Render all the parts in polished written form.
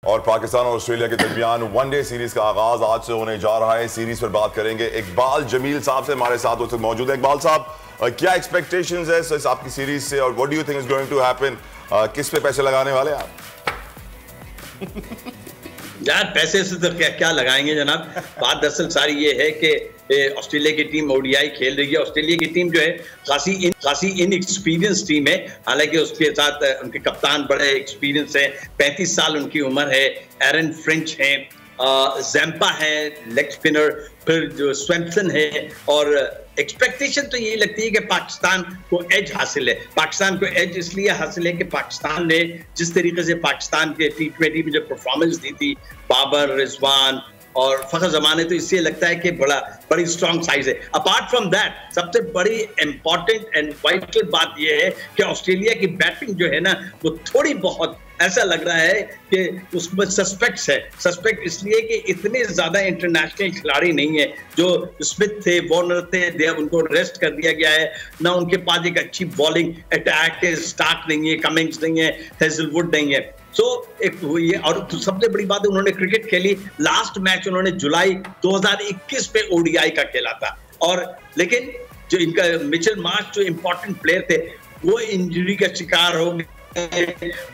और पाकिस्तान और ऑस्ट्रेलिया के दरमियान वनडे सीरीज का आगाज आज से होने जा रहा है। सीरीज पर बात करेंगे। इकबाल जमील साहब से हमारे साथ उस वक्त मौजूद है। इकबाल साहब, क्या एक्सपेक्टेशंस है इस आपकी सीरीज से और what do you think is going to happen? किस पे पैसे लगाने वाले आप? यार पैसे से तो क्या लगाएंगे जनाब। बात दरअसल सारी ये है कि ऑस्ट्रेलिया की टीम ओडीआई खेल रही है। ऑस्ट्रेलिया की टीम जो है खासी इनएक्सपीरियंस टीम है, हालांकि उसके साथ उनके कप्तान बड़े एक्सपीरियंस है। 35 साल उनकी उम्र है। एरन फ्रेंच है, जैम्पा है लेग स्पिनर, फिर जो स्वैम्पसन है। और एक्सपेक्टेशन तो यही लगती है कि पाकिस्तान को एज हासिल है। पाकिस्तान को एज इसलिए हासिल है कि पाकिस्तान ने जिस तरीके से पाकिस्तान के T20 में जो परफॉर्मेंस दी थी, बाबर, रिजवान और फखर जमान, तो इससे लगता है कि बड़ी स्ट्रॉन्ग साइज है। अपार्ट फ्रॉम दैट सबसे बड़ी इंपॉर्टेंट एंड वाइटल बात यह है कि ऑस्ट्रेलिया की बैटिंग जो है ना, वो थोड़ी बहुत ऐसा लग रहा है कि उसमें सस्पेक्ट्स है। सस्पेक्ट इसलिए कि इतने ज्यादा इंटरनेशनल खिलाड़ी नहीं है। जो स्मिथ थे, वार्नर थे, उनको रेस्ट कर दिया गया है ना। उनके पास एक अच्छी बॉलिंग अटैक है। स्टार्क नहीं है, कमिंग्स नहीं है, हेजलवुड नहीं है। एक ये, और सबसे बड़ी बात है उन्होंने क्रिकेट खेली। लास्ट मैच उन्होंने जुलाई 2021 पे ओडीआई का खेला था। और लेकिन जो इनका मिचेल मार्श जो इंपॉर्टेंट प्लेयर थे, वो इंजरी का शिकार हो गए।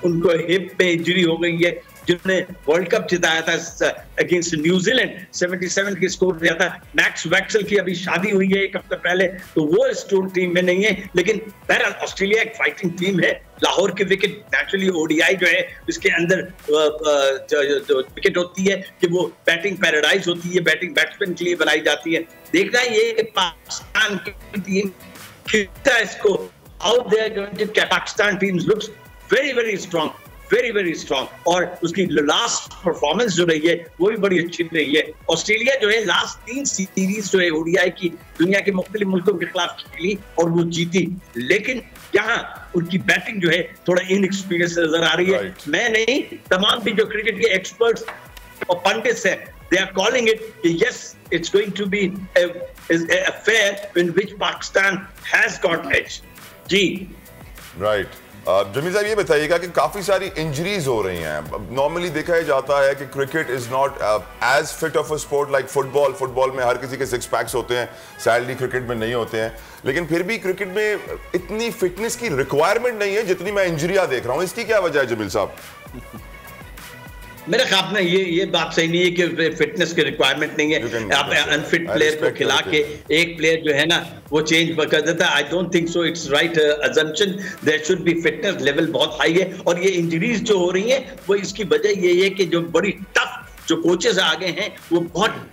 उनको हिप में इंजरी हो गई है। जिन्होंने वर्ल्ड कप जिताया था अगेंस्ट न्यूजीलैंड, 77 की स्कोर दिया था। मैक्स वैक्सल की अभी शादी हुई है एक हफ्ते पहले, तो वो इस टीम में नहीं है। लेकिन बहरहाल ऑस्ट्रेलिया एक फाइटिंग टीम है। लाहौर की विकेट नेचुरली ओडीआई जो है इसके अंदर जो विकेट होती है कि वो बैटिंग पैराडाइज होती है, बैटिंग बैट्समैन के लिए बनाई जाती है। देखना ये पाकिस्तान की टीम खिलता है इसको। How they are going to Pakistan teams looks very strong, very strong। और उसकी लास्ट परफॉर्मेंस जो रही है वो भी बड़ी अच्छी रही है। ऑस्ट्रेलिया जो है लास्ट 3 सीरीज जो है ओडीआई की दुनिया के मुख्तलिफ मुल्कों के खिलाफ खेली और वो जीती। लेकिन यहाँ उनकी बैटिंग जो है थोड़ा इनएक्सपीरियंस नजर आ रही है। मैं नहीं, तमाम भी जो क्रिकेट के एक्सपर्ट्स और पंडित्स हैं, they are calling it, yes, it's going to be a affair in which Pakistan has got edge। जी राइट। जमील साहब, ये बताइएगा कि काफी सारी इंजरीज हो रही हैं। नॉर्मली देखा जाता है कि cricket is not as fit of a sport like football. Football में हर किसी के 6 पैक्स होते हैं, सैडली क्रिकेट में नहीं होते हैं। लेकिन फिर भी क्रिकेट में इतनी फिटनेस की रिक्वायरमेंट नहीं है जितनी मैं इंजरियां देख रहा हूं। इसकी क्या वजह है जमील साहब? मेरे ख्याल में ये बात सही नहीं है कि फिटनेस की रिक्वायरमेंट नहीं है। आप अनफिट प्लेयर को खिला के एक प्लेयर जो है ना वो चेंज कर देता है। I don't think so, it's right assumption. There should be fitness level बहुत हाई है। और ये इंजरीज जो हो रही है वो इसकी वजह ये है कि जो बड़ी टफ जो कोचेस आगे हैं वो बहुत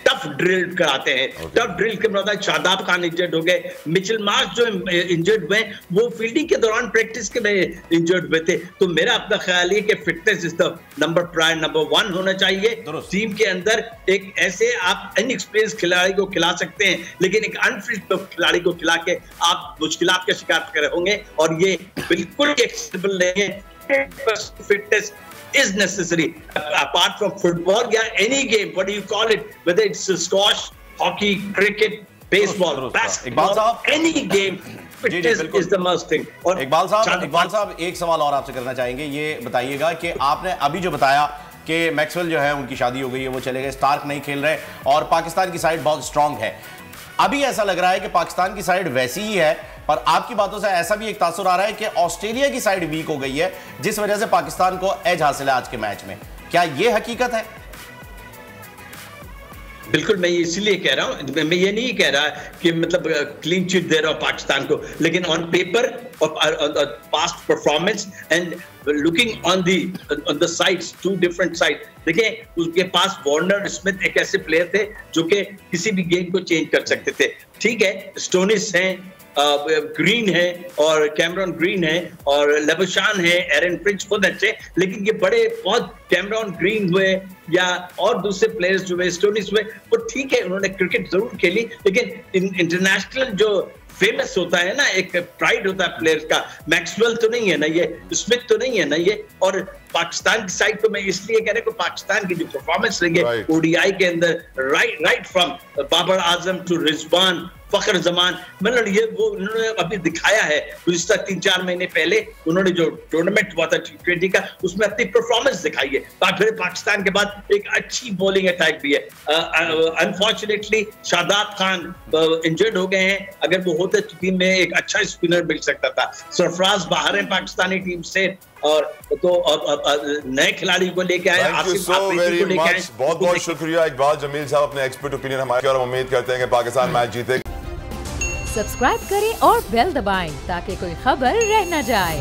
टफ ड्रिल कराते हैं। टफ ड्रिल के मतलब शादाब खान इंजर्ड हो गए, मिचेल मार्श जो इंजर्ड हुए वो फील्डिंग के दौरान प्रैक्टिस के में इंजर्ड हुए थे। तो मेरा अपना ख्याल है कि फिटनेस इज द नंबर 1 होना चाहिए टीम के अंदर। एक ऐसे आप इनएक्सपीरियंस खिलाड़ी को खिला सकते हैं, लेकिन एक अनफिट खिलाड़ी को खिला के आप मुश्किलात का शिकार होंगे। और ये बिल्कुल एक्सेप्टेबल नहीं है। Fitness is necessary apart from football, yeah, any game, what do you call it, whether it's squash, hockey, cricket, baseball, basketball, any game, fitness is the must thing। और इकबाल साहब एक सवाल और आपसे करना चाहेंगे। ये बताइएगा कि आपने अभी जो बताया कि मैक्सवेल जो है उनकी शादी हो गई है, वो चले गए, स्टार्क नहीं खेल रहे और पाकिस्तान की साइड बहुत स्ट्रांग है। अभी ऐसा लग रहा है कि पाकिस्तान की साइड वैसी ही है, पर आपकी बातों से ऐसा भी एक तासुर आ रहा है कि ऑस्ट्रेलिया की साइड वीक हो गई है, जिस वजह से पाकिस्तान को एज हासिल है आज के मैच में। क्या यह हकीकत है? बिल्कुल, मैं इसलिए कह रहा हूं, मैं ये नहीं कह रहा कि मतलब क्लीन चिट दे रहा हूं पाकिस्तान को, लेकिन ऑन पेपर और past performance and looking on the sides, 2 different side. देखिए उसके पास वार्नर, स्मिथ एक ऐसे प्लेयर थे जो कि किसी भी गेम को चेंज कर सकते थे। ठीक है, स्टोनिस हैं, ग्रीन है और कैमरॉन ग्रीन है और लेबशान है, एरन फ्रिंच खुद अच्छे। लेकिन ये बड़े बहुत कैमरॉन ग्रीन हुए या और दूसरे प्लेयर्स जो हुए, स्टोनिस हुए, वो ठीक है उन्होंने क्रिकेट जरूर खेली, लेकिन इंटरनेशनल जो फेमस होता है ना, एक प्राइड होता है प्लेयर्स का, मैक्सवेल तो नहीं है ना ये, स्मिथ तो नहीं है ना ये। और पाकिस्तान की साइड तो मैं इसलिए कह रहा हूं कि पाकिस्तान की जो परफॉर्मेंस रही है ओडीआई के अंदर, right from Babar Azam to Rizwan Fakhar Zaman, मतलब ये वो उन्होंने अभी दिखाया है। गुज़िश्ता 3-4 महीने पहले उन्होंने जो टूर्नामेंट हुआ था T20 का, उसमें अपनी परफॉर्मेंस दिखाई है। फिर पाकिस्तान के बाद एक अच्छी बॉलिंग अटैक भी है। अनफॉर्चुनेटली शादाब खान इंजर्ड हो गए हैं, अगर वो होते तो टीम में एक अच्छा स्पिनर मिल सकता था। सरफराज बाहर है पाकिस्तानी टीम से, और तो नए खिलाड़ी को लेके आए, आसिफ आफरीदी को लेके आए। बहुत बहुत शुक्रिया इकबाल जमील साहब, अपने एक्सपर्ट ओपिनियन हमारे, और हम उम्मीद करते हैं कि पाकिस्तान मैच जीतेगा। सब्सक्राइब करें और बेल दबाएं ताकि कोई खबर रह न जाए।